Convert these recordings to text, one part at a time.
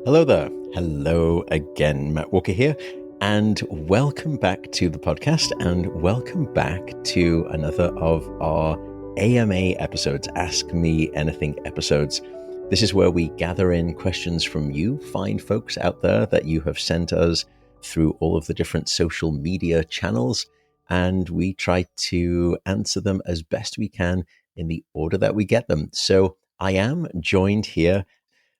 Hello there. Hello again. Matt Walker here. And welcome back to the podcast and welcome back to another of our AMA episodes, Ask Me Anything episodes. This is where we gather in questions from you, fine folks out there that you have sent us through all of the different social media channels. And we try to answer them as best we can in the order that we get them. So I am joined here,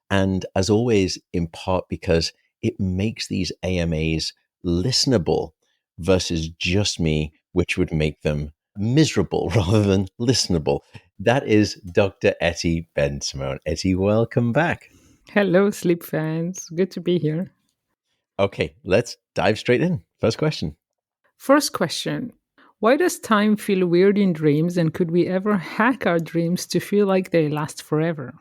and as always, in part because it makes these AMAs listenable versus just me, which would make them miserable rather than listenable. That is Dr. Eti Ben Simon. Eti, welcome back. Hello, sleep fans. Good to be here. Okay, let's dive straight in. First question. First question. Why does time feel weird in dreams, and could we ever hack our dreams to feel like they last forever?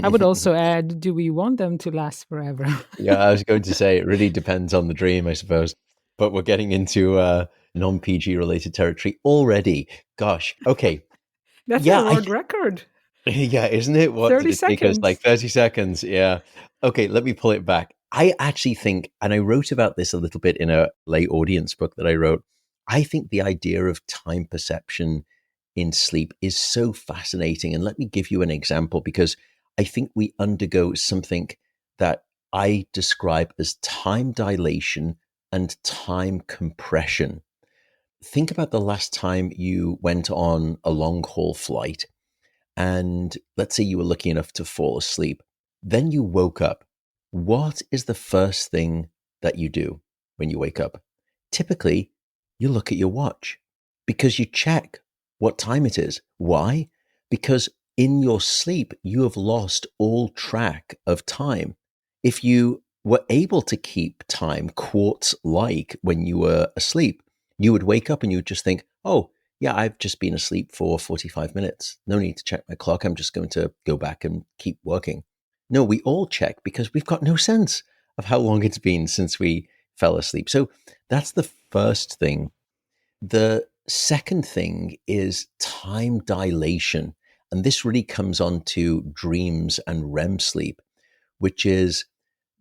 I would also add, do we want them to last forever? Yeah, I was going to say it really depends on the dream, I suppose. But we're getting into non-PG related territory already. Gosh. Okay. That's a Yeah, world record. yeah, isn't it? What did 30 it take us? Like seconds. 30 seconds. Yeah. Okay, let me pull it back. I actually think, and I wrote about this a little bit in a lay audience book that I wrote. I think the idea of time perception in sleep is so fascinating. And let me give you an example, because I think we undergo something that I describe as time dilation and time compression. Think about the last time you went on a long haul flight, and let's say you were lucky enough to fall asleep. Then you woke up. What is the first thing that you do when you wake up? Typically, you look at your watch because you check what time it is. Why? Because in your sleep, you have lost all track of time. If you were able to keep time quartz like when you were asleep, you would wake up and you would just think, oh, yeah, I've just been asleep for 45 minutes. No need to check my clock. I'm just going to go back and keep working. No, we all check because we've got no sense of how long it's been since we fell asleep. So that's the first thing. The second thing is time dilation. And this really comes on to dreams and REM sleep, which is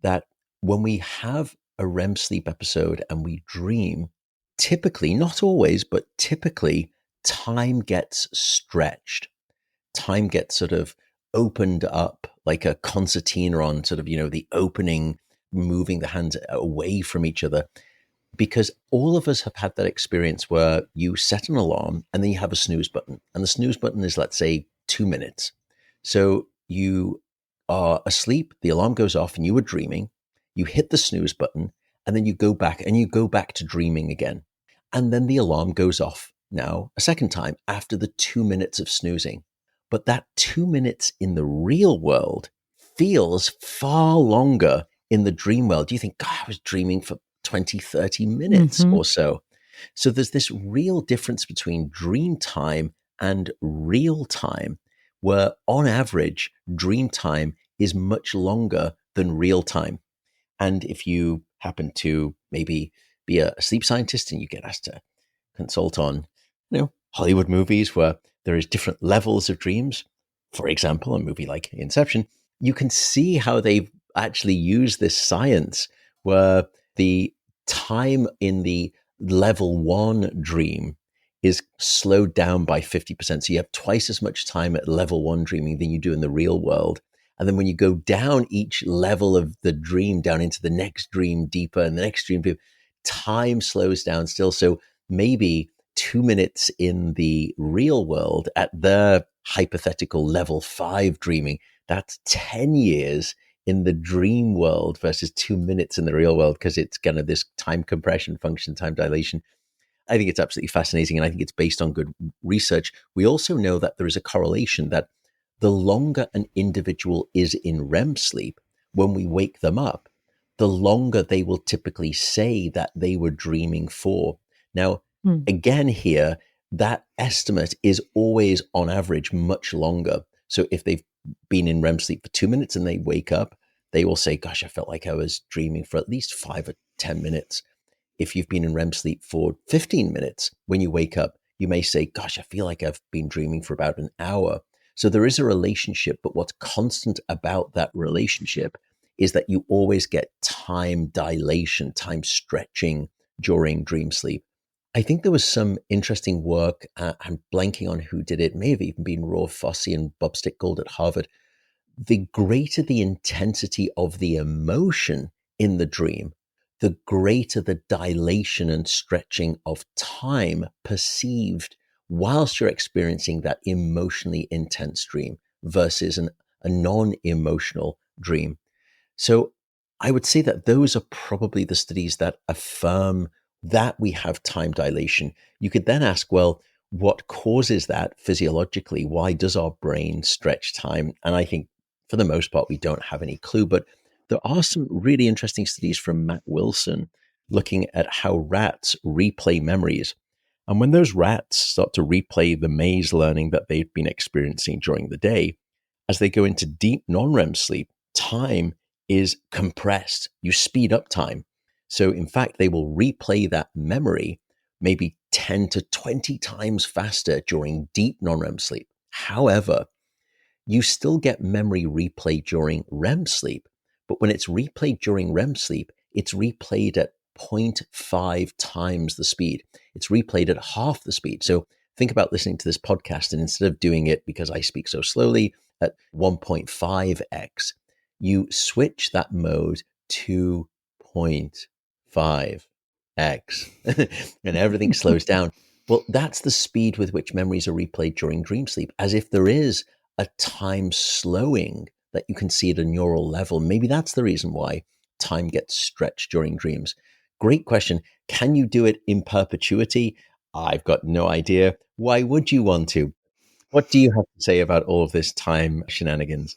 that when we have a REM sleep episode and we dream, typically, not always, but typically, time gets stretched. Time gets sort of opened up like a concertina on sort of, the opening, moving the hands away from each other. Because all of us have had that experience where you set an alarm and then you have a snooze button. And the snooze button is, let's say, 2 minutes. So you are asleep, the alarm goes off, and you were dreaming. You hit the snooze button, and then you go back to dreaming again. And then the alarm goes off now a second time after the 2 minutes of snoozing. But that 2 minutes in the real world feels far longer in the dream world. You think, God, I was dreaming for 20, 30 minutes Hmm. or so. So there's this real difference between dream time and real time, where on average, dream time is much longer than real time. And if you happen to maybe be a sleep scientist and you get asked to consult on, Hollywood movies where there is different levels of dreams, for example, a movie like Inception, you can see how they've actually used this science where the time in the level one dream is slowed down by 50%. So you have twice as much time at level one dreaming than you do in the real world. And then when you go down each level of the dream, down into the next dream deeper and the next dream deeper, time slows down still. So maybe 2 minutes in the real world at their hypothetical level five dreaming, that's 10 years in the dream world versus 2 minutes in the real world, because it's kind of this time compression function, time dilation. I think it's absolutely fascinating, and I think it's based on good research. We also know that there is a correlation that the longer an individual is in REM sleep, when we wake them up, the longer they will typically say that they were dreaming for. Now, Mm. again, here, that estimate is always on average much longer. So if they've been in REM sleep for 2 minutes and they wake up, they will say, gosh, I felt like I was dreaming for at least 5 or 10 minutes. If you've been in REM sleep for 15 minutes, when you wake up, you may say, gosh, I feel like I've been dreaming for about an hour. So there is a relationship, but what's constant about that relationship is that you always get time dilation, time stretching during dream sleep. I think there was some interesting work. I'm blanking on who did it. It may have even been Roy Fossey and Bob Stickgold at Harvard. The greater the intensity of the emotion in the dream, the greater the dilation and stretching of time perceived whilst you're experiencing that emotionally intense dream versus a non emotional dream. So I would say that those are probably the studies that affirm that we have time dilation. You could then ask, well, what causes that physiologically? Why does our brain stretch time? And I think for the most part, we don't have any clue. But there are some really interesting studies from Matt Wilson looking at how rats replay memories. And when those rats start to replay the maze learning that they've been experiencing during the day, as they go into deep non REM sleep, time is compressed. You speed up time. So, in fact, they will replay that memory maybe 10 to 20 times faster during deep non REM sleep. However, you still get memory replay during REM sleep. But when it's replayed during REM sleep, it's replayed at 0.5 times the speed. It's replayed at half the speed. So think about listening to this podcast, and instead of doing it because I speak so slowly at 1.5x, you switch that mode to 0.5x and everything slows down. Well, that's the speed with which memories are replayed during dream sleep, as if there is a time slowing that you can see at a neural level. Maybe that's the reason why time gets stretched during dreams. Great question. Can you do it in perpetuity? I've got no idea. Why would you want to? What do you have to say about all of this time shenanigans?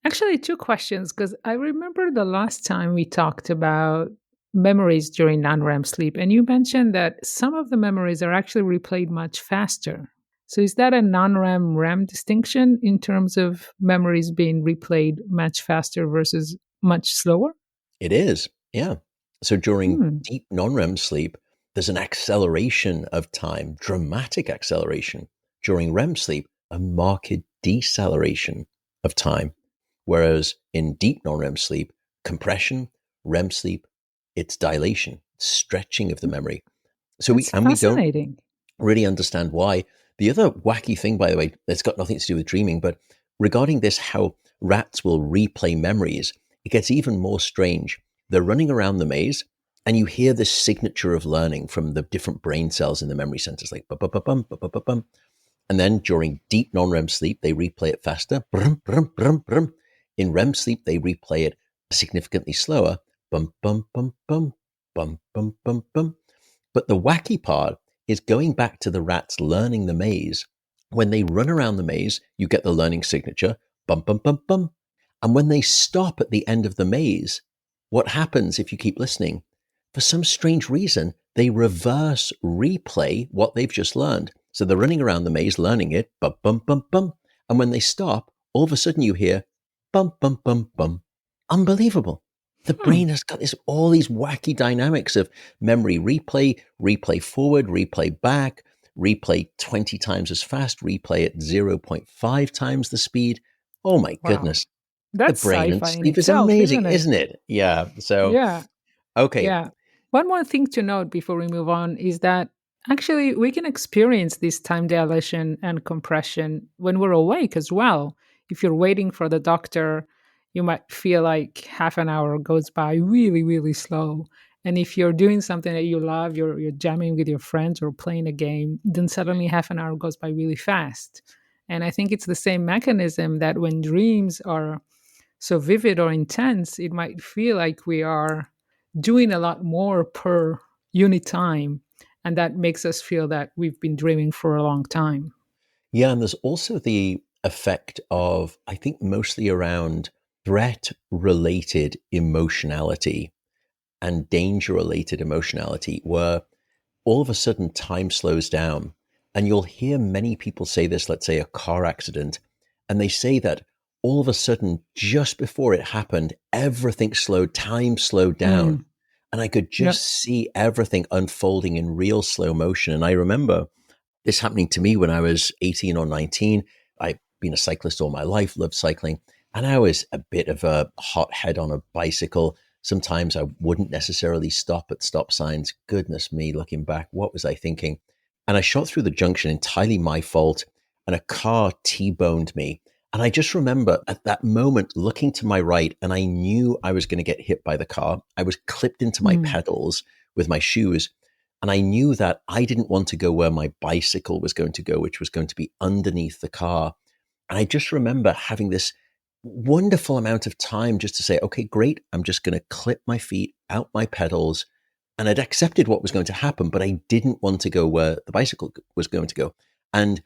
Actually, two questions, because I remember the last time we talked about memories during non REM sleep, and you mentioned that some of the memories are actually replayed much faster. So, is that a non REM distinction in terms of memories being replayed much faster versus much slower? It is, yeah. So during Hmm, deep non REM sleep, there's an acceleration of time, dramatic acceleration. During REM sleep, a marked deceleration of time. Whereas in deep non REM sleep, compression, REM sleep, it's dilation, stretching of the memory. So that's we don't fascinating. really understand why. The other wacky thing, by the way, that's got nothing to do with dreaming, but regarding this, how rats will replay memories, it gets even more strange. They're running around the maze, and you hear this signature of learning from the different brain cells in the memory centers, like bum, bum, bum, bum, bum, bum, bum. And then during deep non REM sleep, they replay it faster. Brum, brum, brum, brum. In REM sleep, they replay it significantly slower. Bum, bum, bum, bum, bum, bum, bum, bum. But the wacky part is going back to the rats learning the maze. When they run around the maze, you get the learning signature, bum, bum, bum, bum. And when they stop at the end of the maze, what happens if you keep listening? For some strange reason, they reverse replay what they've just learned. So they're running around the maze, learning it, bum, bum, bum, bum. And when they stop, all of a sudden you hear, bum, bum, bum, bum. Unbelievable. The Hmm. brain has got all these wacky dynamics of memory replay, replay forward, replay back, replay 20 times as fast, replay at zero point 0.5 times the speed. Oh my Wow. goodness. The That's brain sci and fi in sleep is itself, amazing, isn't it? isn't it? Yeah. So, Yeah. okay. Yeah. One more thing to note before we move on is that actually we can experience this time dilation and compression when we're awake as well. If you're waiting for the doctor, you might feel like half an hour goes by really, really slow. And if you're doing something that you love, you're jamming with your friends or playing a game, then suddenly half an hour goes by really fast. And I think it's the same mechanism that when dreams are so vivid or intense, it might feel like we are doing a lot more per unit time. And that makes us feel that we've been dreaming for a long time. Yeah. And there's also the effect of, I think, mostly around threat related emotionality and danger related emotionality, where all of a sudden time slows down. And you'll hear many people say this, let's say a car accident, and they say that all of a sudden, just before it happened, everything slowed, time slowed down. Mm, And I could yep. just see everything unfolding in real slow motion. And I remember this happening to me when I was 18 or 19. I've been a cyclist all my life, loved cycling. And I was a bit of a hothead on a bicycle. Sometimes I wouldn't necessarily stop at stop signs. Goodness me, looking back, what was I thinking? And I shot through the junction, entirely my fault, and a car T-boned me. And I just remember at that moment looking to my right, and I knew I was going to get hit by the car. I was clipped into my Mm. pedals with my shoes. And I knew that I didn't want to go where my bicycle was going to go, which was going to be underneath the car. And I just remember having this wonderful amount of time just to say, okay, great. I'm just going to clip my feet out my pedals. And I'd accepted what was going to happen, but I didn't want to go where the bicycle was going to go. And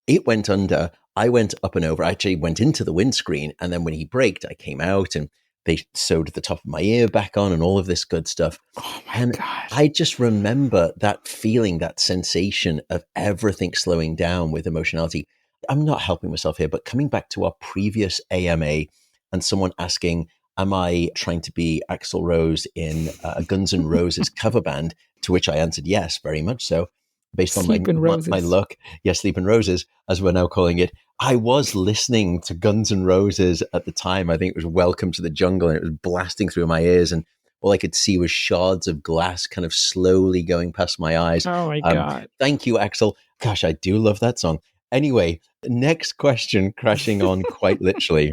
it went under. I went up and over. I actually went into the windscreen. And then when he braked, I came out and they sewed the top of my ear back on and all of this good stuff. Oh my And gosh. I just remember that feeling, that sensation of everything slowing down with emotionality. I'm not helping myself here, but coming back to our previous AMA and someone asking, am I trying to be Axl Rose in a Guns N' Roses cover band? To which I answered, yes, very much so, based on Sleeping my roses. look. Yes, Sleeping Roses, as we're now calling it. I was listening to Guns N' Roses at the time. I think it was Welcome to the Jungle, and it was blasting through my ears. And all I could see was shards of glass kind of slowly going past my eyes. Oh my God. Thank you, Axel. Gosh, I do love that song. Anyway, next question, crashing on quite literally.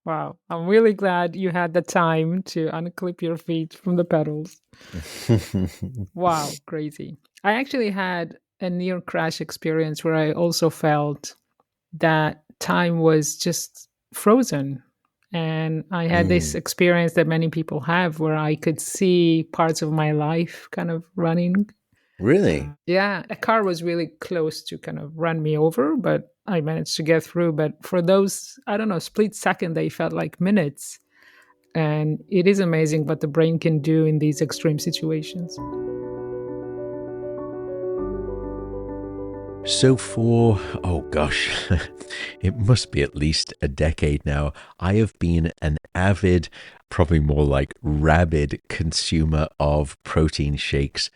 Wow. I'm really glad you had the time to unclip your feet from the pedals. Wow. Crazy. I actually had a near crash experience where I also felt that time was just frozen. And I had this Mm, experience that many people have where I could see parts of my life kind of running. really? Yeah, a car was really close to kind of run me over, but I managed to get through. But for those, I don't know, split second, they felt like minutes. And it is amazing what the brain can do in these extreme situations. So oh gosh, it must be at least a decade now. I have been an avid, probably more like rabid consumer of protein shakes.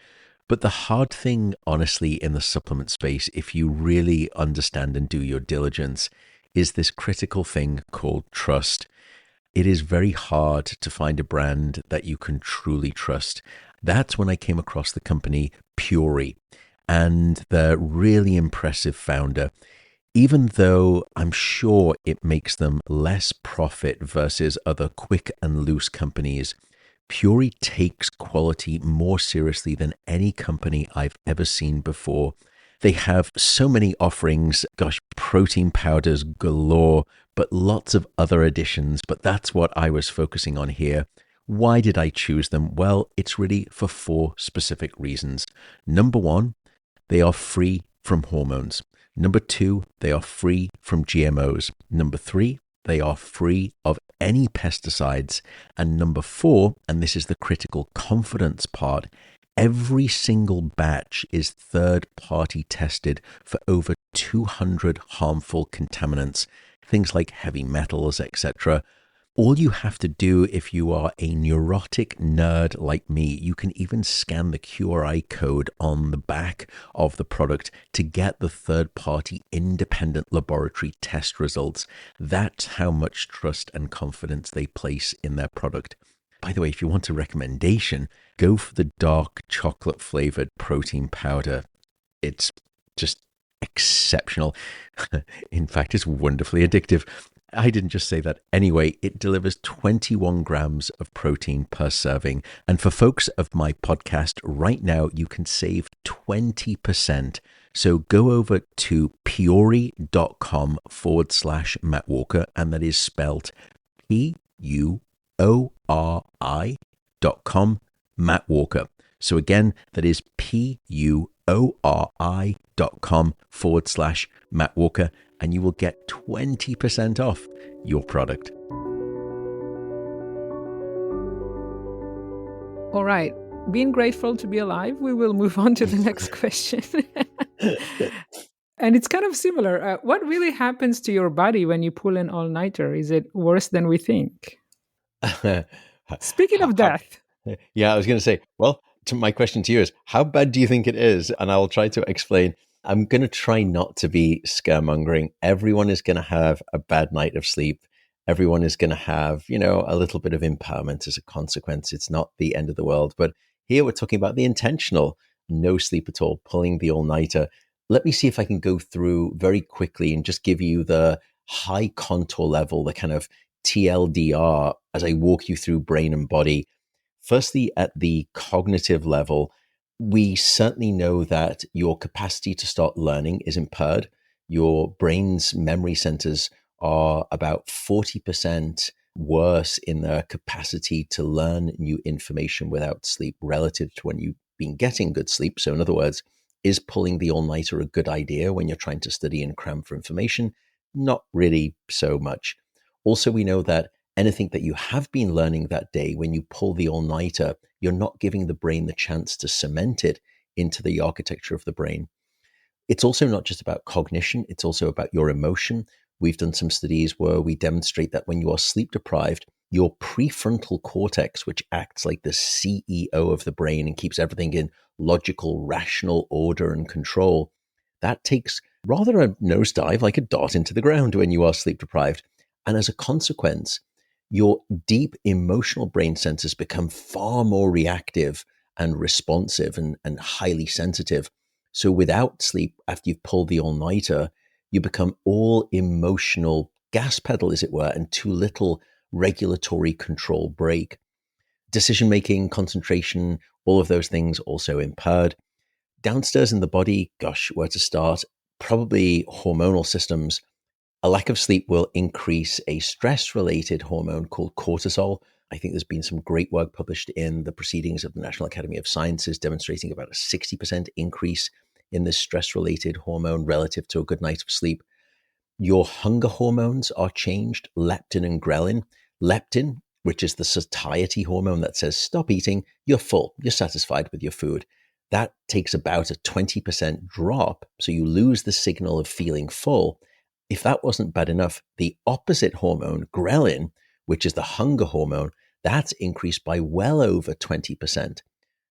But the hard thing, honestly, in the supplement space, if you really understand and do your diligence, is this critical thing called trust. It is very hard to find a brand that you can truly trust. That's when I came across the company Puri and the really impressive founder. Even though I'm sure it makes them less profit versus other quick and loose companies, Puri takes quality more seriously than any company I've ever seen before. They have so many offerings, gosh, protein powders galore, but lots of other additions. But that's what I was focusing on here. Why did I choose them? Well, it's really for four specific reasons. Number one, they are free from hormones. Number two, they are free from GMOs. Number three, they are free of any pesticides. And number four, and this is the critical confidence part, every single batch is third party tested for over 200 harmful contaminants, things like heavy metals, etc. All you have to do if you are a neurotic nerd like me, you can even scan the QRI code on the back of the product to get the third-party independent laboratory test results. That's how much trust and confidence they place in their product. By the way, if you want a recommendation, go for the dark chocolate flavored protein powder. It's just exceptional. In fact, it's wonderfully addictive. I didn't just say that. Anyway, it delivers 21 grams of protein per serving. And for folks of my podcast right now, you can save 20%. So go over to puri.com/Matt Walker, and that is spelled PUORI.com, Matt Walker. So again, that is PUORI.com/Matt Walker, and you will get 20% off your product. All right. Being grateful to be alive, we will move on to the next question. And it's kind of similar. What really happens to your body when you pull an all nighter? Is it worse than we think? Speaking of How- death, yeah, I was going to say, well, my question to you is, how bad do you think it is? And I'll try to explain. I'm going to try not to be scaremongering. Everyone is going to have a bad night of sleep. Everyone is going to have, a little bit of impairment as a consequence. It's not the end of the world. But here we're talking about the intentional no sleep at all, pulling the all nighter. Let me see if I can go through very quickly and just give you the high contour level, the kind of TLDR as I walk you through brain and body. Firstly, at the cognitive level, we certainly know that your capacity to start learning is impaired. Your brain's memory centers are about 40% worse in their capacity to learn new information without sleep relative to when you've been getting good sleep. So, in other words, is pulling the all nighter a good idea when you're trying to study and cram for information? Not really so much. Also, we know that anything that you have been learning that day, when you pull the all nighter, you're not giving the brain the chance to cement it into the architecture of the brain. It's also not just about cognition, it's also about your emotion. We've done some studies where we demonstrate that when you are sleep deprived, your prefrontal cortex, which acts like the CEO of the brain and keeps everything in logical, rational order and control, that takes rather a nosedive, like a dart into the ground when you are sleep deprived. And as a consequence, your deep emotional brain centers become far more reactive and responsive and highly sensitive. So without sleep, after you've pulled the all nighter, you become all emotional gas pedal, as it were, and too little regulatory control brake. Decision making, concentration, all of those things also impaired. Downstairs in the body, gosh, where to start? Probably hormonal systems. A lack of sleep will increase a stress related hormone called cortisol. I think there's been some great work published in the Proceedings of the National Academy of Sciences demonstrating about a 60% increase in this stress related hormone relative to a good night of sleep. Your hunger hormones are changed, leptin and ghrelin. Leptin, which is the satiety hormone that says stop eating, you're full, you're satisfied with your food. That takes about a 20% drop. So you lose the signal of feeling full. If that wasn't bad enough, the opposite hormone, ghrelin, which is the hunger hormone, that's increased by well over 20%.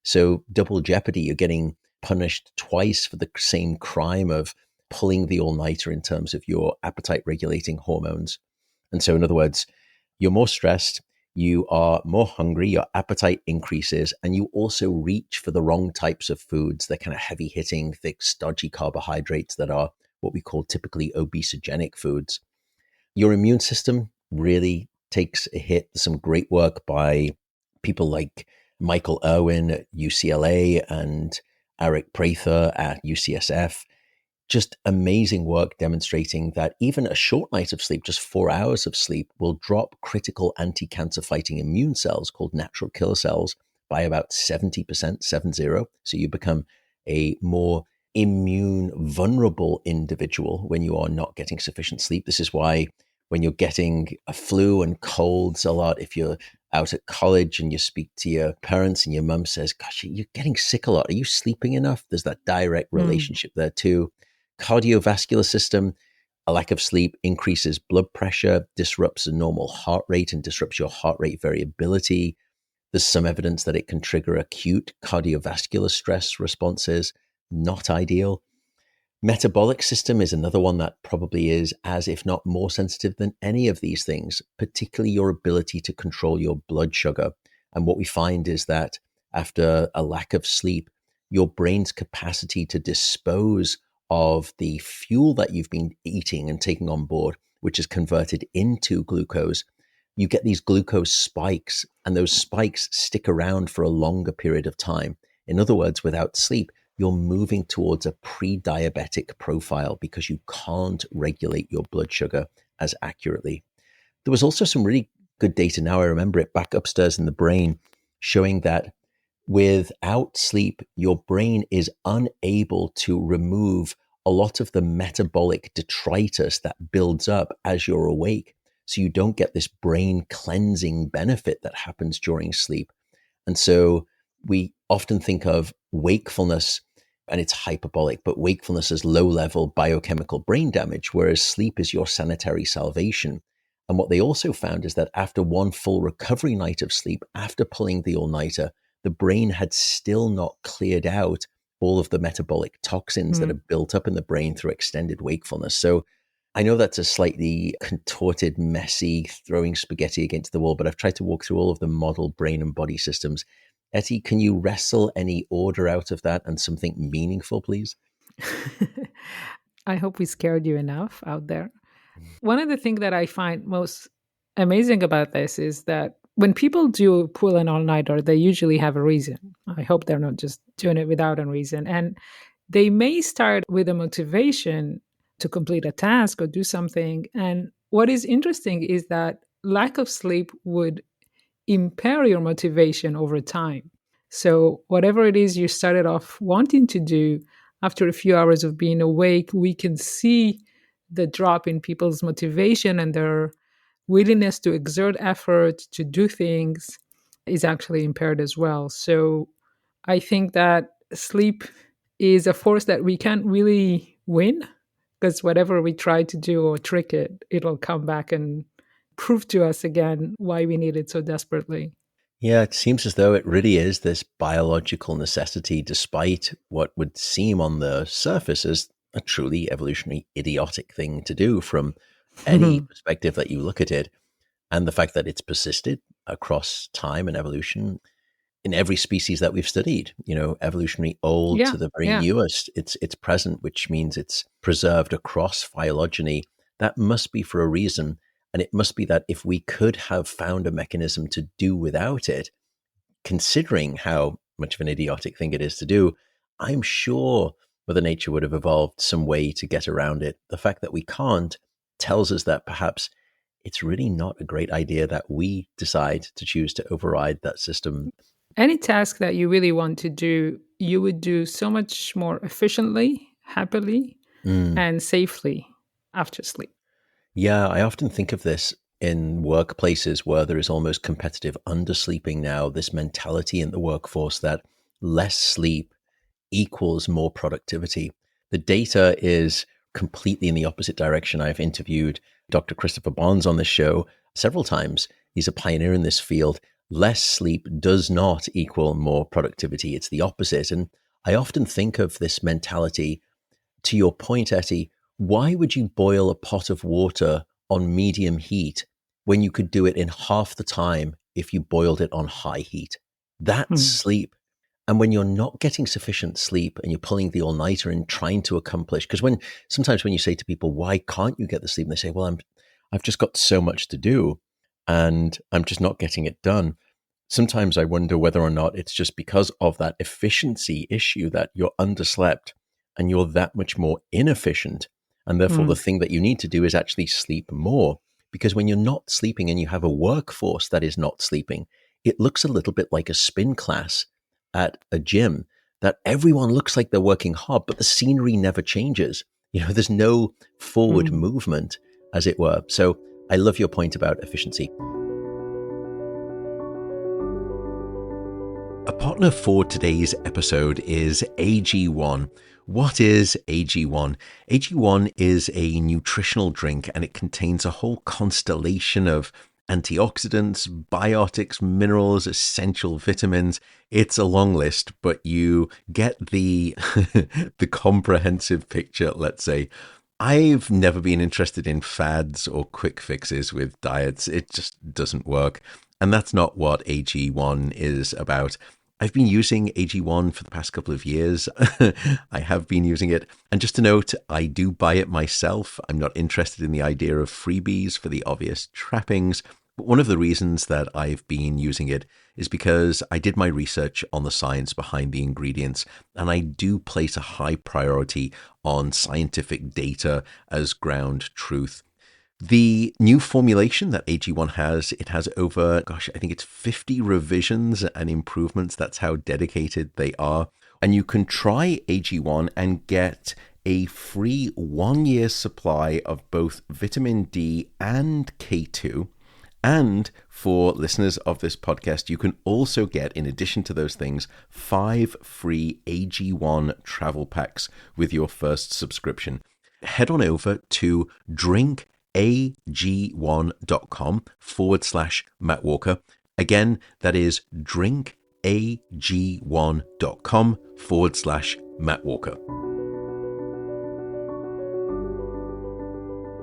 So double jeopardy, you're getting punished twice for the same crime of pulling the all nighter in terms of your appetite regulating hormones. And so, in other words, you're more stressed, you are more hungry, your appetite increases, and you also reach for the wrong types of foods, the kind of heavy hitting, thick, stodgy carbohydrates that are what we call typically obesogenic foods. Your immune system really takes a hit. There's some great work by people like Michael Irwin at UCLA and Eric Prather at UCSF. Just amazing work demonstrating that even a short night of sleep, just 4 hours of sleep, will drop critical anti-cancer fighting immune cells called natural killer cells by about 70%, 70. So you become a more immune vulnerable individual when you are not getting sufficient sleep. This is why when you're getting a flu and colds a lot, if you're out at college and you speak to your parents and your mum says, gosh, you're getting sick a lot. Are you sleeping enough? There's that direct Mm. relationship there too. Cardiovascular system, a lack of sleep increases blood pressure, disrupts the normal heart rate, and disrupts your heart rate variability. There's some evidence that it can trigger acute cardiovascular stress responses. Not ideal. Metabolic system is another one that probably is as, if not more sensitive than any of these things, particularly your ability to control your blood sugar. And what we find is that after a lack of sleep, your brain's capacity to dispose of the fuel that you've been eating and taking on board, which is converted into glucose, you get these glucose spikes, and those spikes stick around for a longer period of time. In other words, without sleep, you're moving towards a pre-diabetic profile because you can't regulate your blood sugar as accurately. There was also some really good data, now I remember it, back upstairs in the brain, showing that without sleep, your brain is unable to remove a lot of the metabolic detritus that builds up as you're awake. So you don't get this brain cleansing benefit that happens during sleep. And so we often think of wakefulness and it's hyperbolic, but wakefulness is low level biochemical brain damage, whereas sleep is your sanitary salvation. And what they also found is that after one full recovery night of sleep, after pulling the all nighter, the brain had still not cleared out all of the metabolic toxins that Mm. have built up in the brain through extended wakefulness. So I know that's a slightly contorted, messy, throwing spaghetti against the wall, but I've tried to walk through all of the model brain and body systems. Etty, can you wrestle any order out of that and something meaningful, please? I hope we scared you enough out there. One of the things that I find most amazing about this is that when people do pull an all nighter, they usually have a reason. I hope they're not just doing it without a reason. And they may start with a motivation to complete a task or do something. And what is interesting is that lack of sleep would impair your motivation over time. So, whatever it is you started off wanting to do, after a few hours of being awake, we can see the drop in people's motivation and their willingness to exert effort to do things is actually impaired as well. So, I think that sleep is a force that we can't really win because whatever we try to do or trick it, it'll come back and prove to us again why we need it so desperately. Yeah, it seems as though it really is this biological necessity, despite what would seem on the surface as a truly evolutionary idiotic thing to do from any perspective that you look at it. And the fact that it's persisted across time and evolution in every species that we've studied, evolutionary old Yeah, to the very yeah. newest, it's present, which means it's preserved across phylogeny. That must be for a reason. And it must be that if we could have found a mechanism to do without it, considering how much of an idiotic thing it is to do, I'm sure Mother Nature would have evolved some way to get around it. The fact that we can't tells us that perhaps it's really not a great idea that we decide to choose to override that system. Any task that you really want to do, you would do so much more efficiently, happily, Mm. and safely after sleep. Yeah, I often think of this in workplaces where there is almost competitive undersleeping now, this mentality in the workforce that less sleep equals more productivity. The data is completely in the opposite direction. I've interviewed Dr. Christopher Barnes on this show several times. He's a pioneer in this field. Less sleep does not equal more productivity. It's the opposite. And I often think of this mentality, to your point, Etty, why would you boil a pot of water on medium heat when you could do it in half the time if you boiled it on high heat? That's Hmm. sleep. And when you're not getting sufficient sleep and you're pulling the all-nighter and trying to accomplish, because sometimes when you say to people, why can't you get the sleep? And they say, well, I've just got so much to do and I'm just not getting it done. Sometimes I wonder whether or not it's just because of that efficiency issue that you're underslept and you're that much more inefficient. And therefore, the Hmm. thing that you need to do is actually sleep more. Because when you're not sleeping and you have a workforce that is not sleeping, it looks a little bit like a spin class at a gym that everyone looks like they're working hard, but the scenery never changes. There's no forward Hmm. movement, as it were. So I love your point about efficiency. A partner for today's episode is AG1. What is AG1? AG1 is a nutritional drink and it contains a whole constellation of antioxidants, biotics, minerals, essential vitamins. It's a long list, but you get the the comprehensive picture, let's say. I've never been interested in fads or quick fixes with diets. It just doesn't work. And that's not what AG1 is about. I've been using AG1 for the past couple of years. I have been using it. And just to note, I do buy it myself. I'm not interested in the idea of freebies for the obvious trappings. But one of the reasons that I've been using it is because I did my research on the science behind the ingredients, and I do place a high priority on scientific data as ground truth. The new formulation that AG1 has, it has over, I think it's 50 revisions and improvements. That's how dedicated they are. And you can try AG1 and get a free 1 year supply of both vitamin D and K2. And for listeners of this podcast, you can also get, in addition to those things, 5 free AG1 travel packs with your first subscription. Head on over to drinkag1.com/Matt Walker. Again, that is drinkag1.com/Matt Walker.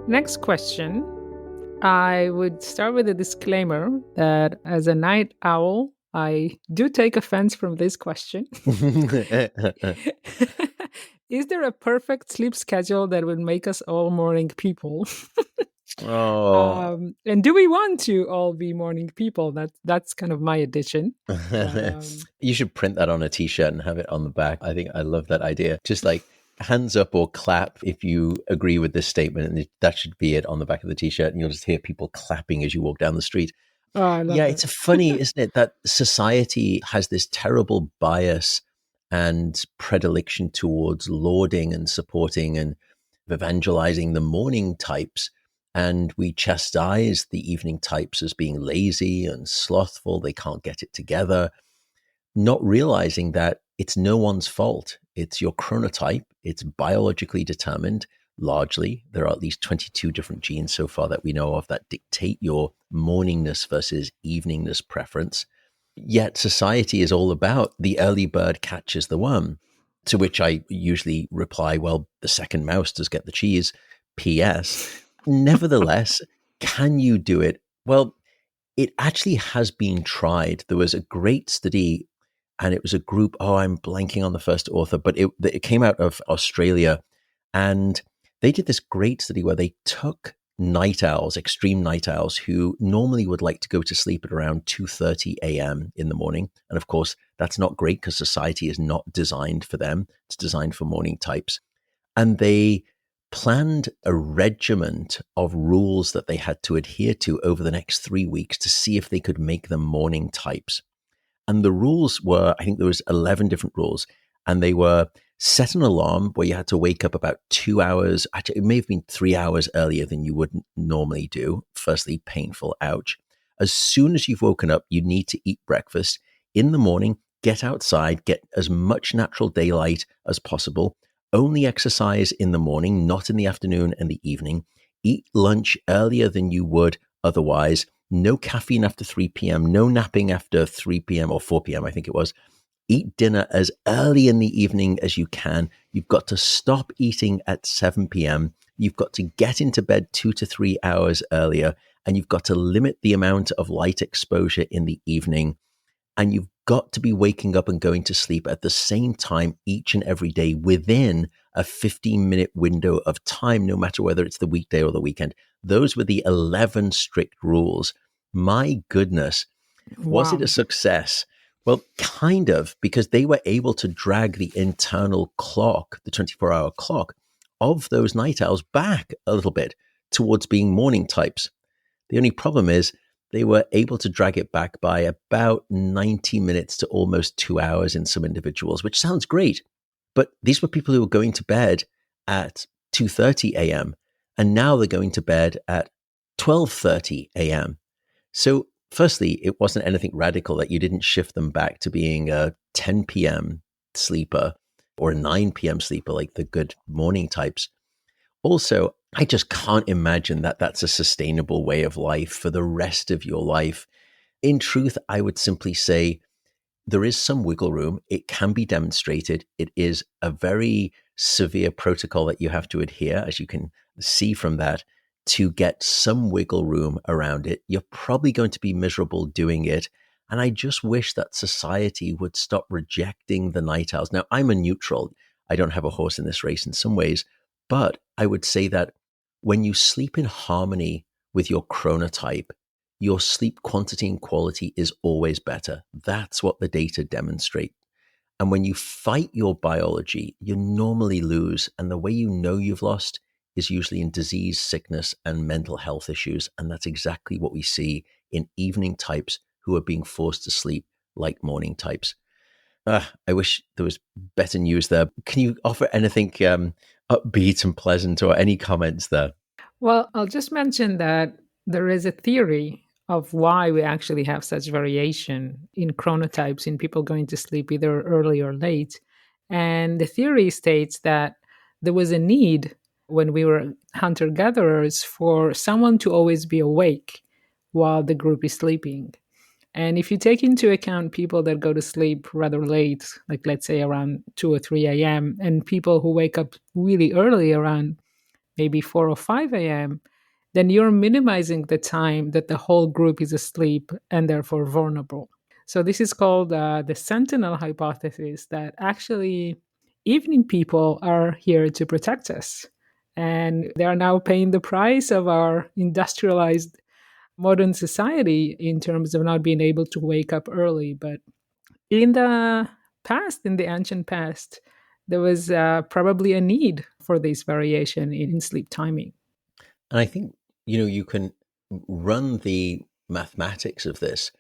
Next question. I would start with a disclaimer that as a night owl, I do take offense from this question. Is there a perfect sleep schedule that would make us all morning people? Oh. And do we want to all be morning people? That's kind of my addition. But You should print that on a t-shirt and have it on the back. I think I love that idea. Just like hands up or clap if you agree with this statement, and that should be it on the back of the t-shirt, and you'll just hear people clapping as you walk down the street. oh, I Yeah, love that. it's funny, isn't it, that society has this terrible bias and predilection towards lauding and supporting and evangelizing the morning types. And we chastise the evening types as being lazy and slothful. They can't get it together, not realizing that it's no one's fault. It's your chronotype. It's biologically determined largely. There are at least 22 different genes so far that we know of that dictate your morningness versus eveningness preference. Yet society is all about the early bird catches the worm, to which I usually reply, well, the second mouse does get the cheese. P.S. Nevertheless, can you do it? Well, it actually has been tried. There was a great study, and it was a group. Oh, I'm blanking on the first author, but it came out of Australia, and they did this great study where they took night owls, extreme night owls, who normally would like to go to sleep at around 2:30 a.m. in the morning, and of course that's not great because society is not designed for them. It's designed for morning types, and they planned a regiment of rules that they had to adhere to over the next 3 weeks to see if they could make them morning types. And the rules were, I think there was 11 different rules, and they were set an alarm where you had to wake up about 2 hours. Actually, it may have been 3 hours earlier than you would normally do. Firstly, painful, ouch. As soon as you've woken up, you need to eat breakfast in the morning, get outside, get as much natural daylight as possible. Only exercise in the morning, not in the afternoon and the evening. Eat lunch earlier than you would otherwise. No caffeine after 3 p.m., no napping after 3 p.m. or 4 p.m., I think it was. Eat dinner as early in the evening as you can. You've got to stop eating at 7 p.m. You've got to get into bed 2 to 3 hours earlier, and you've got to limit the amount of light exposure in the evening. And you've got to be waking up and going to sleep at the same time each and every day within a 15-minute window of time, no matter whether it's the weekday or the weekend. Those were the 11 strict rules. My goodness, was it a Wow. success? Well, kind of, because they were able to drag the internal clock, the 24-hour clock of those night owls back a little bit towards being morning types. The only problem is they were able to drag it back by about 90 minutes to almost 2 hours in some individuals, which sounds great. But these were people who were going to bed at 2:30 a.m. and now they're going to bed at 12:30 a.m. So firstly, it wasn't anything radical that you didn't shift them back to being a 10 p.m. sleeper or a 9 p.m. sleeper like the good morning types. Also, I just can't imagine that that's a sustainable way of life for the rest of your life. In truth, I would simply say there is some wiggle room. It can be demonstrated. It is a very severe protocol that you have to adhere, as you can see from that, to get some wiggle room around it. You're probably going to be miserable doing it. And I just wish that society would stop rejecting the night owls. Now, I'm a neutral. I don't have a horse in this race in some ways, but I would say that when you sleep in harmony with your chronotype, your sleep quantity and quality is always better. That's what the data demonstrate. And when you fight your biology, you normally lose. And the way you know you've lost is usually in disease, sickness, and mental health issues. And that's exactly what we see in evening types who are being forced to sleep like morning types. I wish there was better news there. Can you offer anything upbeat and pleasant or any comments there? Well, I'll just mention that there is a theory of why we actually have such variation in chronotypes in people going to sleep either early or late. And the theory states that there was a need when we were hunter gatherers for someone to always be awake while the group is sleeping. And if you take into account people that go to sleep rather late, like let's say around 2 or 3 a.m., and people who wake up really early around maybe 4 or 5 a.m., then you're minimizing the time that the whole group is asleep and therefore vulnerable. So, this is called the sentinel hypothesis, that actually evening people are here to protect us. And they are now paying the price of our industrialized modern society in terms of not being able to wake up early. But in the past, in the ancient past, there was probably a need for this variation in sleep timing. And I think, you can run the mathematics of this.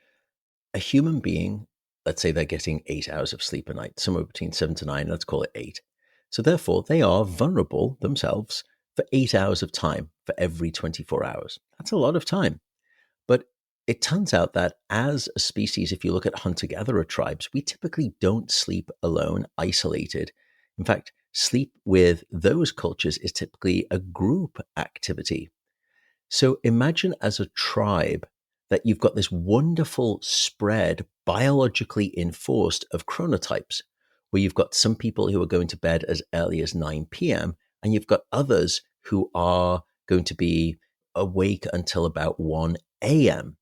A human being, let's say they're getting 8 hours of sleep a night, somewhere between 7 to 9, let's call it eight. So therefore, they are vulnerable themselves for 8 hours of time for every 24 hours. That's a lot of time. But it turns out that as a species, if you look at hunter gatherer tribes, we typically don't sleep alone, isolated. In fact, sleep with those cultures is typically a group activity. So imagine as a tribe that you've got this wonderful spread, biologically enforced, of chronotypes, where you've got some people who are going to bed as early as 9 p.m., and you've got others who are going to be awake until about 1 a.m.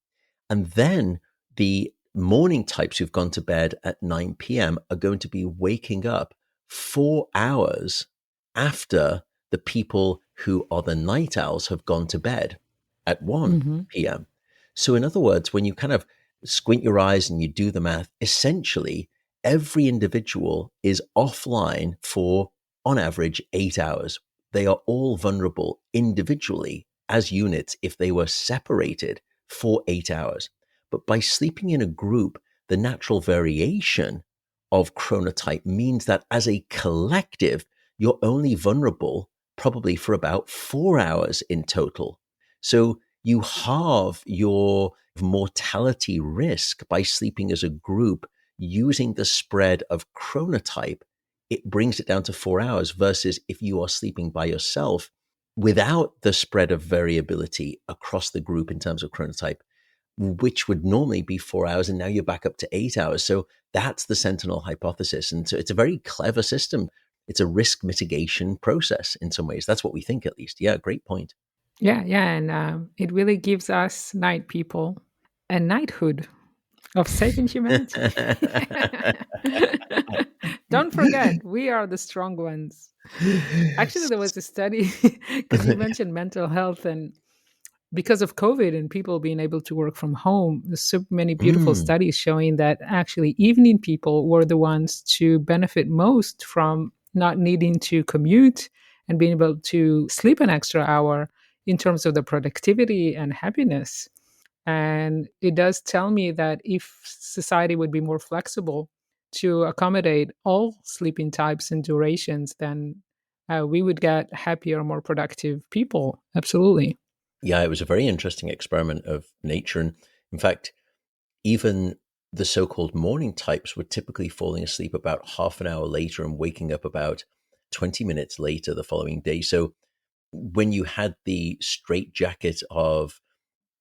And then the morning types who've gone to bed at 9 p.m. are going to be waking up 4 hours after the people who are the night owls have gone to bed at Hmm. 1 p.m. So, in other words, when you kind of squint your eyes and you do the math, essentially every individual is offline for, on average, 8 hours. They are all vulnerable individually as units if they were separated for 8 hours. But by sleeping in a group, the natural variation of chronotype means that as a collective, you're only vulnerable probably for about 4 hours in total. So you halve your mortality risk by sleeping as a group using the spread of chronotype. It brings it down to 4 hours versus if you are sleeping by yourself without the spread of variability across the group in terms of chronotype, which would normally be 4 hours, and now you're back up to 8 hours. So that's the sentinel hypothesis. And so it's a very clever system. It's a risk mitigation process in some ways. That's what we think, at least. Yeah, great point. Yeah, yeah. And it really gives us night people a knighthood of saving humanity. Don't forget, we are the strong ones. Actually, there was a study because you mentioned mental health, and because of COVID and people being able to work from home, there's so many beautiful Mm. studies showing that actually evening people were the ones to benefit most from not needing to commute and being able to sleep an extra hour in terms of the productivity and happiness. And it does tell me that if society would be more flexible to accommodate all sleeping types and durations, then we would get happier, more productive people. Absolutely. Yeah, it was a very interesting experiment of nature. And in fact, even the so called morning types were typically falling asleep about half an hour later and waking up about 20 minutes later the following day. So when you had the straitjacket of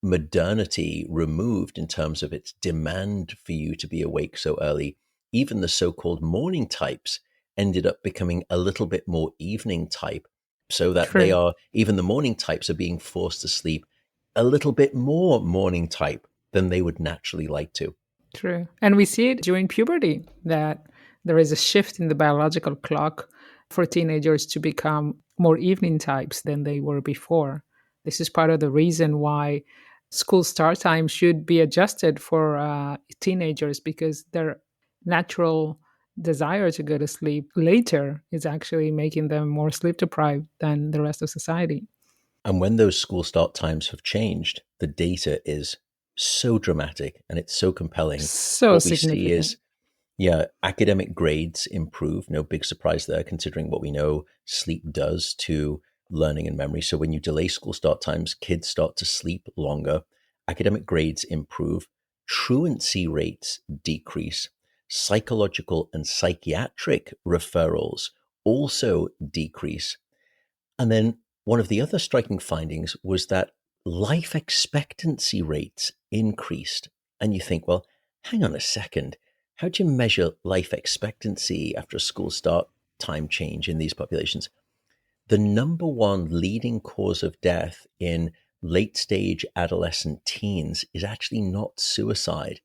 modernity removed in terms of its demand for you to be awake so early, even the so called morning types ended up becoming a little bit more evening type, so that they True. are, even the morning types are being forced to sleep a little bit more morning type than they would naturally like to. True. And we see it during puberty that there is a shift in the biological clock for teenagers to become more evening types than they were before. This is part of the reason why school start time should be adjusted for teenagers, because their natural desire to go to sleep later is actually making them more sleep deprived than the rest of society. And when those school start times have changed, the data is so dramatic and it's so compelling. So What we see is, significant. yeah, academic grades improve. No big surprise there, considering what we know sleep does to learning and memory. So when you delay school start times, kids start to sleep longer. Academic grades improve. Truancy rates decrease. Psychological and psychiatric referrals also decrease. And then one of the other striking findings was that life expectancy rates increased. And you think, well, hang on a second. How do you measure life expectancy after a school start time change in these populations? the number one leading cause of death in late stage adolescent teens is actually not suicide.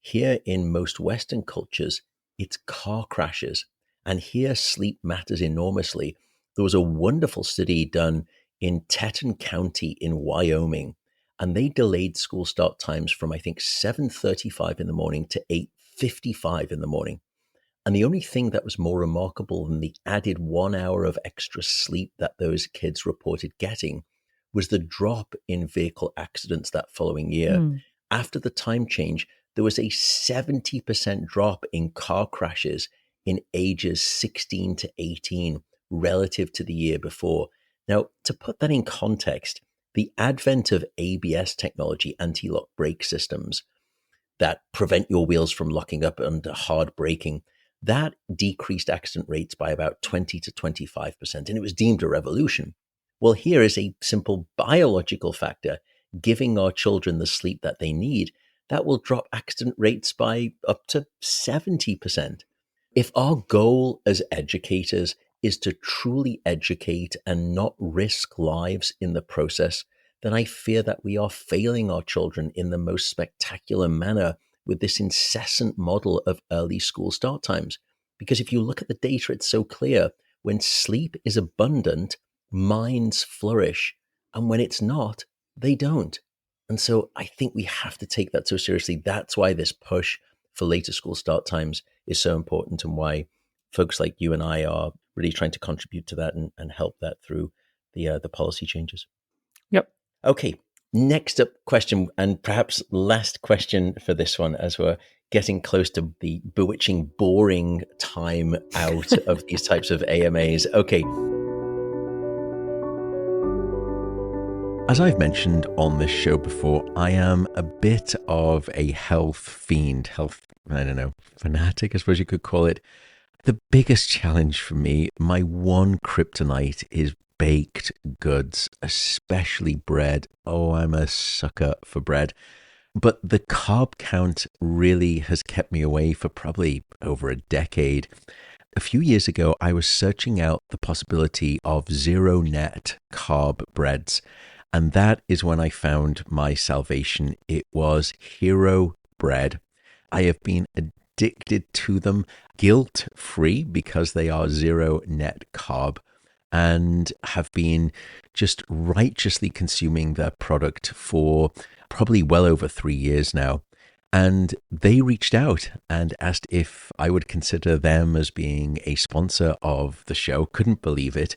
Here in most Western cultures, it's car crashes. And here, sleep matters enormously. There was a wonderful study done in Teton County in Wyoming, and they delayed school start times from, I think, 7:35 in the morning to 8:55 in the morning. And the only thing that was more remarkable than the added 1 hour of extra sleep that those kids reported getting was the drop in vehicle accidents that following year. Hmm. After the time change, there was a 70% drop in car crashes in ages 16 to 18 relative to the year before. Now, to put that in context, the advent of ABS technology, anti lock brake systems, that prevent your wheels from locking up under hard braking, that decreased accident rates by about 20 to 25%. And it was deemed a revolution. Well, here is a simple biological factor giving our children the sleep that they need that will drop accident rates by up to 70%. If our goal as educators is to truly educate and not risk lives in the process, then I fear that we are failing our children in the most spectacular manner with this incessant model of early school start times. Because if you look at the data, it's so clear. When sleep is abundant, minds flourish. And when it's not, they don't. And so I think we have to take that so seriously. That's why this push for later school start times is so important, and why folks like you and I are really trying to contribute to that and help that through the policy changes. Yep. Okay, next up question, and perhaps last question for this one, as we're getting close to the bewitching, boring time out of these types of AMAs. Okay. As I've mentioned on this show before, I am a bit of a health fiend, I don't know, fanatic, I suppose you could call it. The biggest challenge for me, my one kryptonite, is baked goods, especially bread. Oh, I'm a sucker for bread. But the carb count really has kept me away for probably over a decade. A few years ago, I was searching out the possibility of zero net carb breads. And that is when I found my salvation. It was Hero Bread. I have been addicted to them, guilt-free, because they are zero net carb, and have been just righteously consuming their product for probably well over 3 years now. And they reached out and asked if I would consider them as being a sponsor of the show. Couldn't believe it.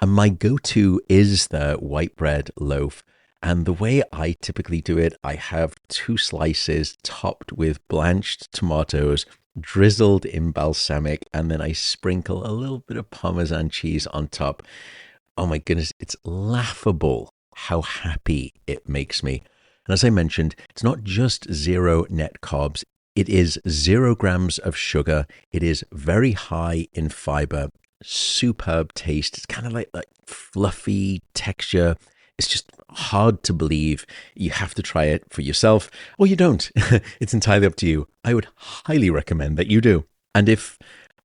And my go-to is the white bread loaf. And the way I typically do it, I have 2 slices topped with blanched tomatoes, drizzled in balsamic, and then I sprinkle a little bit of Parmesan cheese on top. Oh my goodness, it's laughable how happy it makes me. And as I mentioned, it's not just zero net carbs. It is 0 grams of sugar. It is very high in fiber, superb taste. It's kind of like fluffy texture. It's just hard to believe. You have to try it for yourself, or you don't. It's entirely up to you. I would highly recommend that you do. And if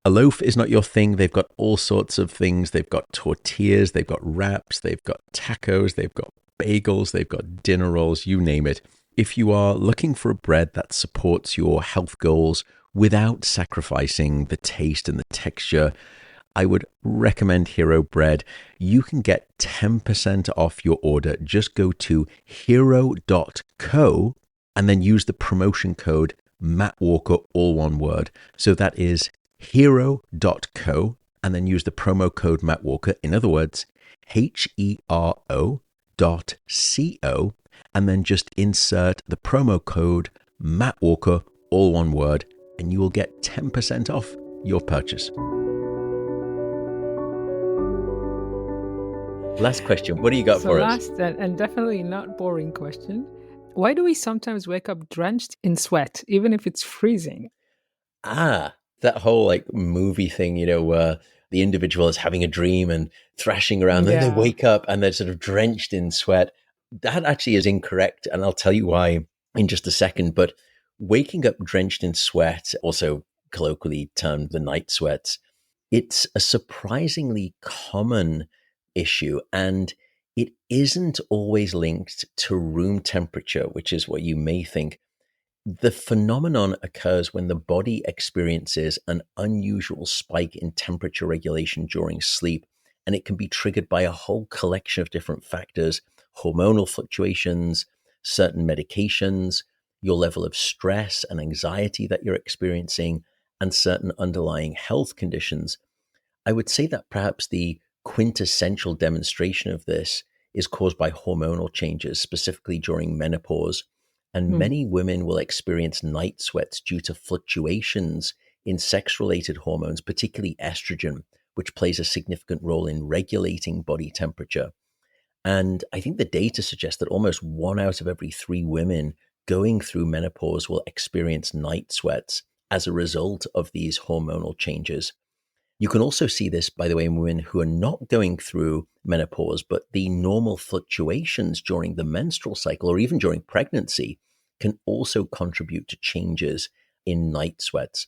a loaf is not your thing, they've got all sorts of things. They've got tortillas, they've got wraps, they've got tacos, they've got bagels, they've got dinner rolls, you name it. If you are looking for a bread that supports your health goals without sacrificing the taste and the texture, I would recommend Hero Bread. You can get 10% off your order. Just go to hero.co and then use the promotion code Matt Walker, all one word. So that is hero.co and then use the promo code Matt Walker. In other words, HERO.co, and then just insert the promo code Matt Walker, all one word, and you will get 10% off your purchase. Last question. What do you got for us? Last and definitely not boring question. Why do we sometimes wake up drenched in sweat, even if it's freezing? That whole movie thing, where the individual is having a dream and thrashing around, then they Yeah. wake up and they're sort of drenched in sweat. That actually is incorrect. And I'll tell you why in just a second. But waking up drenched in sweat, also colloquially termed the night sweats, it's a surprisingly common issue. And it isn't always linked to room temperature, which is what you may think. The phenomenon occurs when the body experiences an unusual spike in temperature regulation during sleep, and it can be triggered by a whole collection of different factors: hormonal fluctuations, certain medications, your level of stress and anxiety that you're experiencing, and certain underlying health conditions. I would say that perhaps the quintessential demonstration of this is caused by hormonal changes, specifically during menopause. And Hmm. many women will experience night sweats due to fluctuations in sex related hormones, particularly estrogen, which plays a significant role in regulating body temperature. And I think the data suggests that almost 1 out of every 3 women going through menopause will experience night sweats as a result of these hormonal changes. You can also see this, by the way, in women who are not going through menopause, but the normal fluctuations during the menstrual cycle or even during pregnancy can also contribute to changes in night sweats.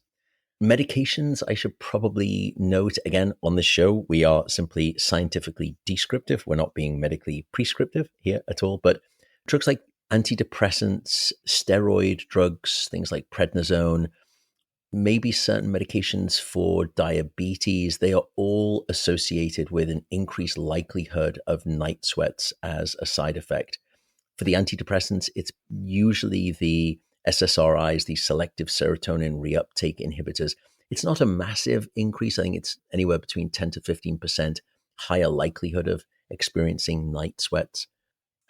Medications, I should probably note again on the show, we are simply scientifically descriptive. We're not being medically prescriptive here at all. But drugs like antidepressants, steroid drugs, things like prednisone, maybe certain medications for diabetes, they are all associated with an increased likelihood of night sweats as a side effect. For the antidepressants, it's usually the SSRIs, the selective serotonin reuptake inhibitors. It's not a massive increase. I think it's anywhere between 10 to 15% higher likelihood of experiencing night sweats.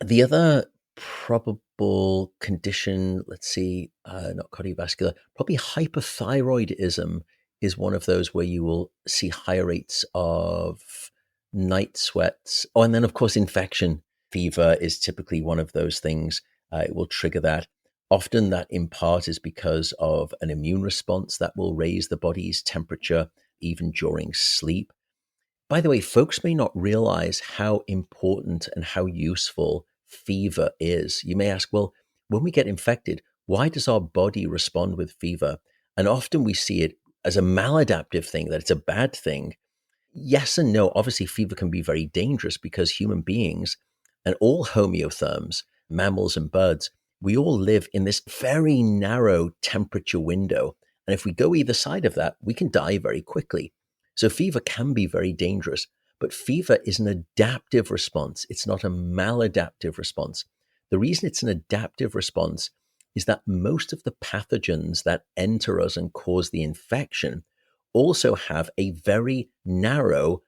The other probable condition, let's see, not cardiovascular, probably hypothyroidism is one of those where you will see higher rates of night sweats. Oh, and then, of course, infection. Fever is typically one of those things. It will trigger that. Often, that in part is because of an immune response that will raise the body's temperature even during sleep. By the way, folks may not realize how important and how useful fever is. You may ask, well, when we get infected, why does our body respond with fever? And often we see it as a maladaptive thing, that it's a bad thing. Yes and no. Obviously, fever can be very dangerous because human beings and all homeotherms, mammals and birds, we all live in this very narrow temperature window. And if we go either side of that, we can die very quickly. So fever can be very dangerous, but fever is an adaptive response. It's not a maladaptive response. The reason it's an adaptive response is that most of the pathogens that enter us and cause the infection also have a very narrow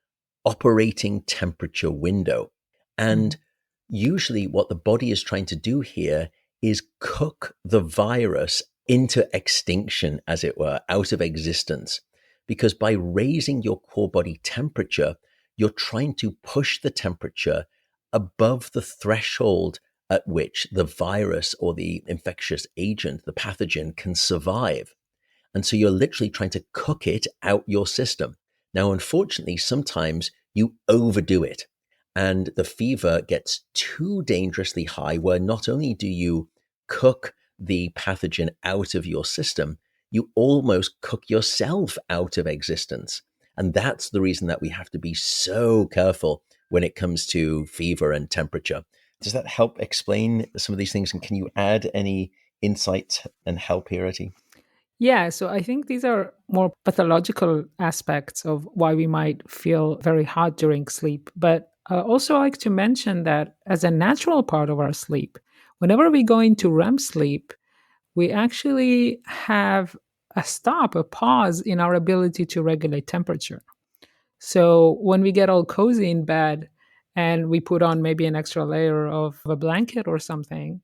operating temperature window. And Hmm. usually, what the body is trying to do here is cook the virus into extinction, as it were, out of existence. Because by raising your core body temperature, you're trying to push the temperature above the threshold at which the virus or the infectious agent, the pathogen, can survive. And so you're literally trying to cook it out your system. Now, unfortunately, sometimes you overdo it and the fever gets too dangerously high, where not only do you cook the pathogen out of your system, you almost cook yourself out of existence. And that's the reason that we have to be so careful when it comes to fever and temperature. Does that help explain some of these things? And can you add any insight and help here, Eti? Yeah, so I think these are more pathological aspects of why we might feel very hot during sleep. But also, I like to mention that as a natural part of our sleep, whenever we go into REM sleep, we actually have a stop, a pause in our ability to regulate temperature. So when we get all cozy in bed and we put on maybe an extra layer of a blanket or something,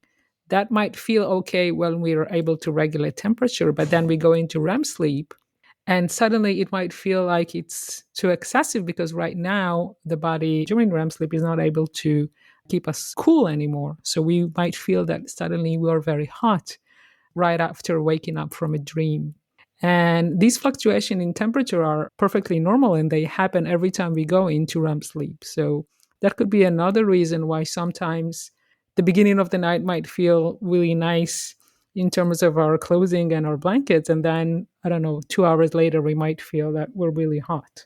that might feel okay when we are able to regulate temperature. But then we go into REM sleep and suddenly it might feel like it's too excessive because right now the body during REM sleep is not able to keep us cool anymore. So we might feel that suddenly we are very hot right after waking up from a dream. And these fluctuations in temperature are perfectly normal and they happen every time we go into REM sleep. So that could be another reason why sometimes the beginning of the night might feel really nice in terms of our clothing and our blankets. And then, I don't know, 2 hours later, we might feel that we're really hot.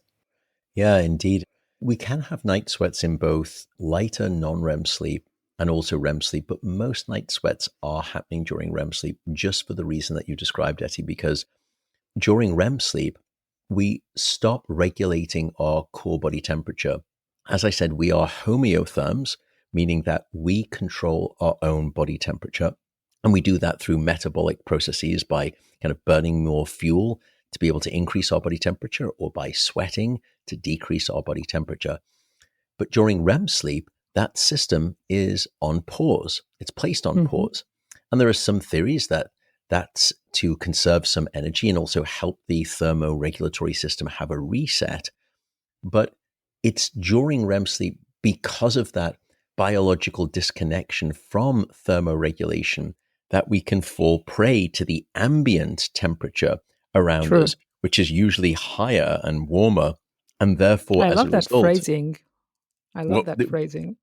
Yeah, indeed. We can have night sweats in both lighter non-REM sleep and also REM sleep, but most night sweats are happening during REM sleep just for the reason that you described, Etty, because during REM sleep, we stop regulating our core body temperature. As I said, we are homeotherms, meaning that we control our own body temperature. And we do that through metabolic processes by kind of burning more fuel to be able to increase our body temperature or by sweating to decrease our body temperature. But during REM sleep, that system is on pause. It's placed on Hmm. pause. And there are some theories that that's to conserve some energy and also help the thermoregulatory system have a reset. But it's during REM sleep because of that biological disconnection from thermoregulation that we can fall prey to the ambient temperature around True. us, which is usually higher and warmer. And therefore, I as love a that result, phrasing. I love what that phrasing.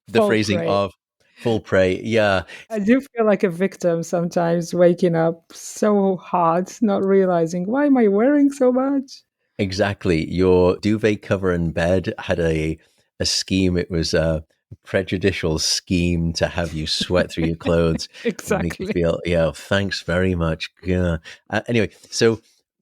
the Fall phrasing prey. of full prey, yeah, I do feel like a victim sometimes waking up so hot, not realizing why am I wearing so much? exactly. Your duvet cover in bed had a scheme. It was a prejudicial scheme to have you sweat through your clothes and make you Exactly. feel, yeah, thanks very much. Yeah. Anyway, so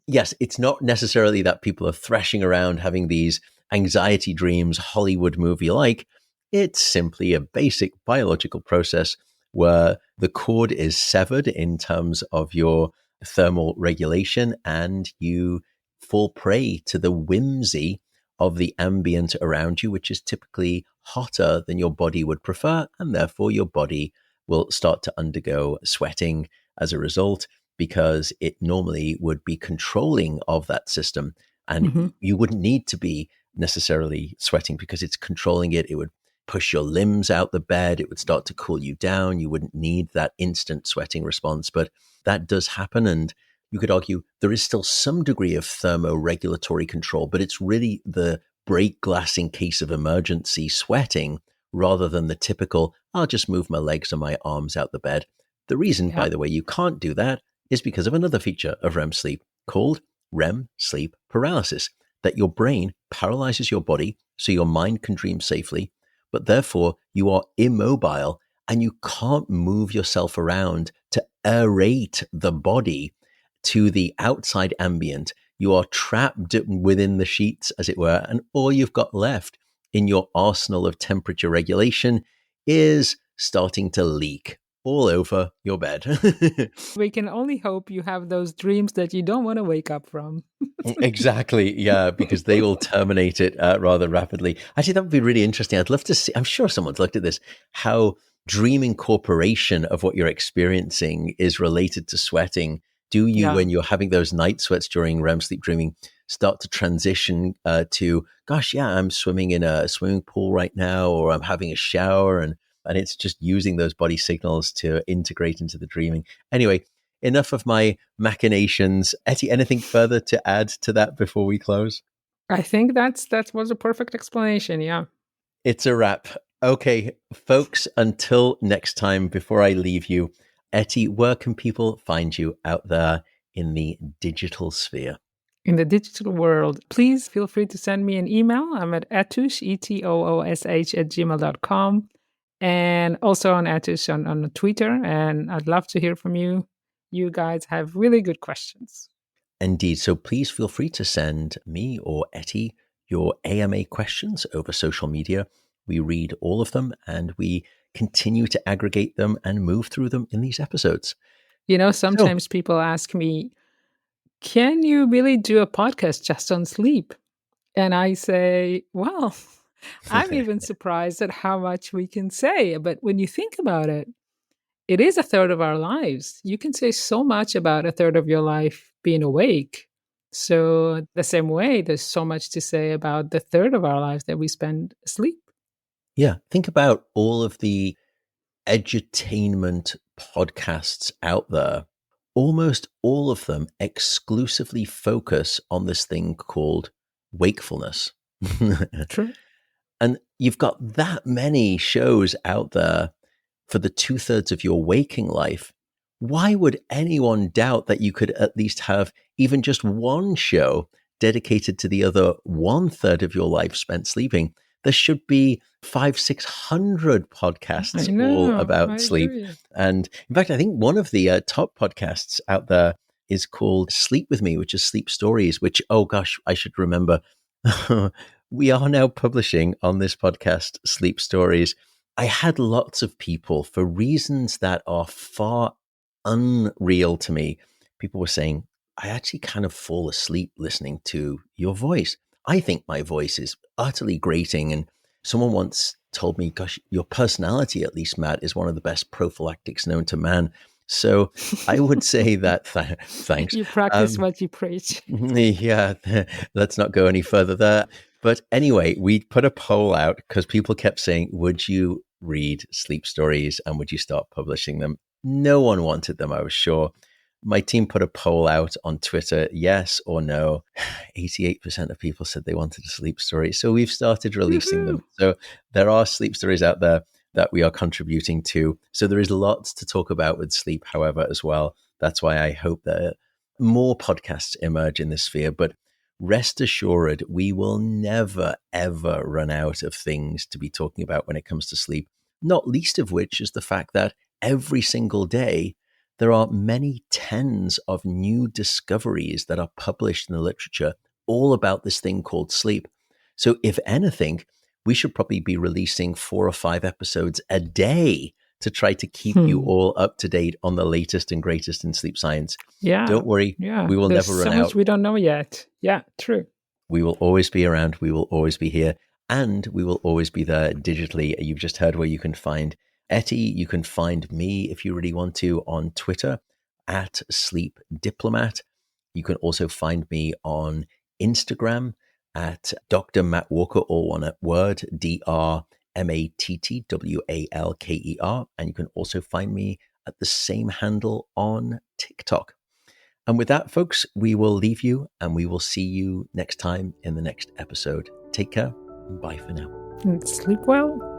yes, it's not necessarily that people are thrashing around having these anxiety dreams, Hollywood movie like. It's simply a basic biological process where the cord is severed in terms of your thermal regulation and you fall prey to the whimsy of the ambient around you, which is typically hotter than your body would prefer. And therefore, your body will start to undergo sweating as a result because it normally would be controlling of that system. And Hmm. you wouldn't need to be necessarily sweating because it's controlling it. It would push your limbs out the bed. It would start to cool you down. You wouldn't need that instant sweating response. But that does happen. And you could argue there is still some degree of thermoregulatory control, but it's really the break glass in case of emergency sweating rather than the typical, I'll just move my legs and my arms out the bed. The reason, Yeah. by the way, you can't do that is because of another feature of REM sleep called REM sleep paralysis, that your brain paralyzes your body so your mind can dream safely, but therefore you are immobile and you can't move yourself around to aerate the body to the outside ambient. You are trapped within the sheets, as it were, and all you've got left in your arsenal of temperature regulation is starting to leak all over your bed. We can only hope you have those dreams that you don't want to wake up from. Exactly. Yeah, because they will terminate it rather rapidly. Actually, that would be really interesting. I'd love to see, I'm sure someone's looked at this, how dream incorporation of what you're experiencing is related to sweating. Do you, Yeah. when you're having those night sweats during REM sleep dreaming, start to transition to, gosh, yeah, I'm swimming in a swimming pool right now, or I'm having a shower, and it's just using those body signals to integrate into the dreaming. Anyway, enough of my machinations. Etty, anything further to add to that before we close? I think that was a perfect explanation. Yeah. It's a wrap. Okay, folks, until next time, before I leave you, Etty, where can people find you out there in the digital sphere? In the digital world, please feel free to send me an email. I'm at etoosh, etoosh at gmail.com. And also on Etoosh on Twitter. And I'd love to hear from you. You guys have really good questions. Indeed. So please feel free to send me or Etty your AMA questions over social media. We read all of them and we continue to aggregate them and move through them in these episodes. So, Sometimes people ask me, can you really do a podcast just on sleep? And I say, well, I'm even surprised at how much we can say. But when you think about it, it is a third of our lives. You can say so much about a third of your life being awake. So, the same way, there's so much to say about the third of our lives that we spend asleep. yeah, think about all of the edutainment podcasts out there. Almost all of them exclusively focus on this thing called wakefulness. True. And you've got that many shows out there for the 2/3 of your waking life. Why would anyone doubt that you could at least have even just one show dedicated to the other 1/3 of your life spent sleeping, there should be 500-600 I podcasts all know. I about sleep. agree. And in fact, I think one of the top podcasts out there is called Sleep With Me, which is sleep stories, which, oh gosh, I should remember. We are now publishing on this podcast sleep stories. I had lots of people, for reasons that are far unreal to me, people were saying, I actually kind of fall asleep listening to your voice. I think my voice is utterly grating. And someone once told me, gosh, your personality, at least, Matt, is one of the best prophylactics known to man. So I would say that, thanks. You practice what you preach. Yeah, let's not go any further there. But anyway, we put a poll out because people kept saying, would you read sleep stories and would you start publishing them? No one wanted them, I was sure. My team put a poll out on Twitter, yes or no. 88% of people said they wanted a sleep story. So we've started releasing Woohoo! them. So there are sleep stories out there that we are contributing to. So there is lots to talk about with sleep, however, as well. That's why I hope that more podcasts emerge in this sphere. But rest assured, we will never, ever run out of things to be talking about when it comes to sleep, not least of which is the fact that every single day, there are many tens of new discoveries that are published in the literature all about this thing called sleep. So, if anything, we should probably be releasing 4 or 5 episodes a day to try to keep you Hmm. all up to date on the latest and greatest in sleep science. Yeah. Don't worry, Yeah. we will There's never run so much out. we don't know yet. Yeah, true. We will always be around. We will always be here. And we will always be there digitally. You've just heard where you can find Eti. You can find me, if you really want to, on Twitter at Sleep Diplomat. You can also find me on Instagram at Dr. Matt Walker, all one word, DrMattWalker. And you can also find me at the same handle on TikTok. And with that, folks, we will leave you and we will see you next time in the next episode. Take care. Bye for now. And sleep well.